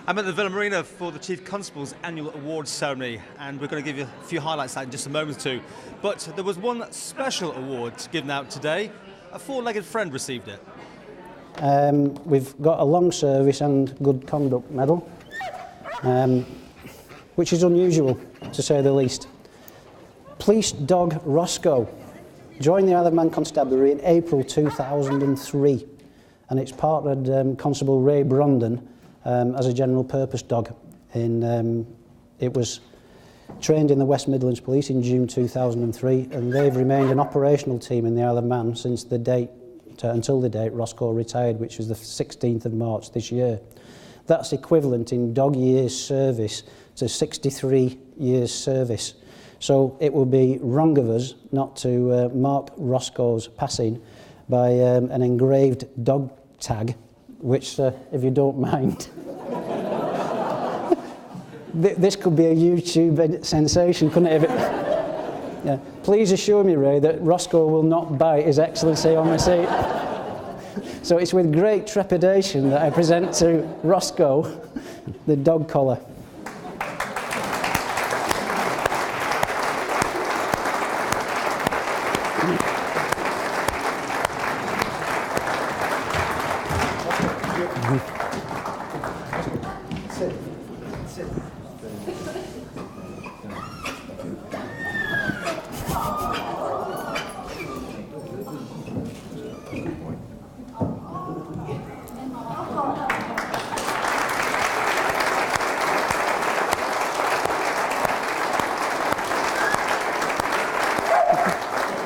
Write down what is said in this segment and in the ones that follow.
I'm at the Villa Marina for the Chief Constable's annual awards ceremony, and we're going to give you a few highlights of that in just a moment or two. But there was one special award given out today. A four-legged friend received it. We've got a long service and good conduct medal, which is unusual, to say the least. Police dog Roscoe joined the Isle of Man Constabulary in April 2003, and it's partnered Constable Ray Brondon as a general purpose dog. It was trained in the West Midlands Police in June 2003, and they've remained an operational team in the Isle of Man since the date, until the date Roscoe retired, which was the 16th of March this year. That's equivalent in dog years service to 63 years service. So it would be wrong of us not to mark Roscoe's passing by an engraved dog tag, which, if you don't mind, this could be a YouTube sensation, couldn't it? Yeah. Please assure me, Ray, that Roscoe will not bite His Excellency on the seat. So it's with great trepidation that I present to Roscoe the dog collar.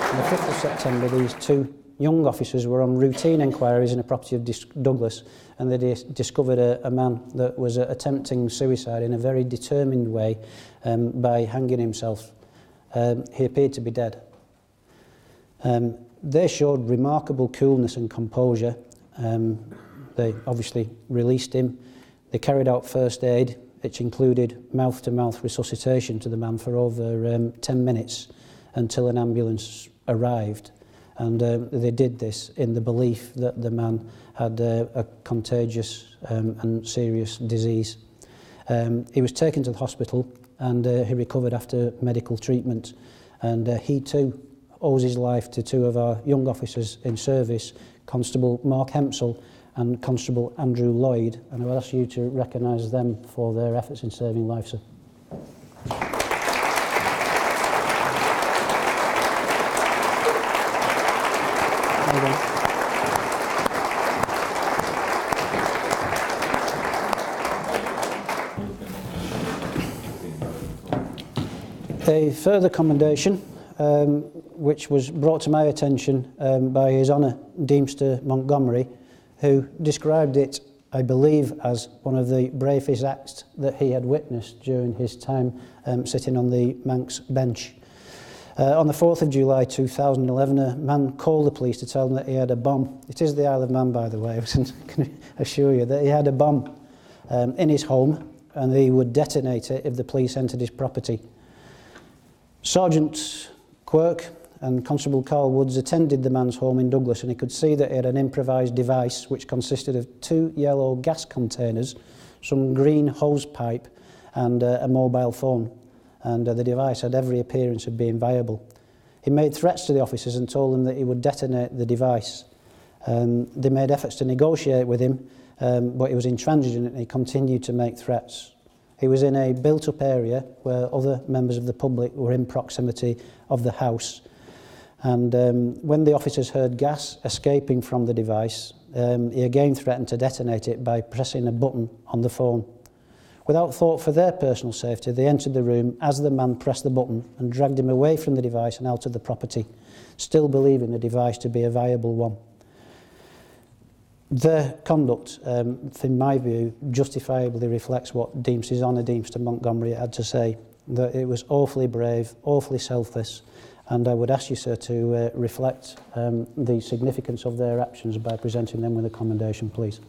On the 5th of September, these two young officers were on routine enquiries in a property of Douglas, and they discovered a man that was attempting suicide in a very determined way by hanging himself. He appeared to be dead. They showed remarkable coolness and composure. They obviously released him. They carried out first aid, which included mouth-to-mouth resuscitation to the man for over 10 minutes until an ambulance arrived. And they did this in the belief that the man had a contagious and serious disease. He was taken to the hospital, and he recovered after medical treatment. And he too owes his life to two of our young officers in service, Constable Mark Hempsell and Constable Andrew Lloyd. And I would ask you to recognise them for their efforts in saving life, sir. A further commendation, which was brought to my attention by His Honour Deemster Montgomery, who described it, I believe, as one of the bravest acts that he had witnessed during his time sitting on the Manx bench. On the 4th of July 2011, a man called the police to tell them that he had a bomb. It is the Isle of Man, by the way, I can assure you that he had a bomb in his home, and he would detonate it if the police entered his property. Sergeant Quirk and Constable Carl Woods attended the man's home in Douglas, and he could see that he had an improvised device which consisted of 2 yellow gas containers, some green hose pipe and a mobile phone, and the device had every appearance of being viable. He made threats to the officers and told them that he would detonate the device. They made efforts to negotiate with him, but he was intransigent and he continued to make threats. He was in a built-up area where other members of the public were in proximity of the house. And when the officers heard gas escaping from the device, he again threatened to detonate it by pressing a button on the phone. Without thought for their personal safety, they entered the room as the man pressed the button and dragged him away from the device and out of the property, still believing the device to be a viable one. Their conduct, in my view, justifiably reflects what His Honour Deemster Montgomery had to say, that it was awfully brave, awfully selfless, and I would ask you, sir, to reflect the significance of their actions by presenting them with a commendation, please.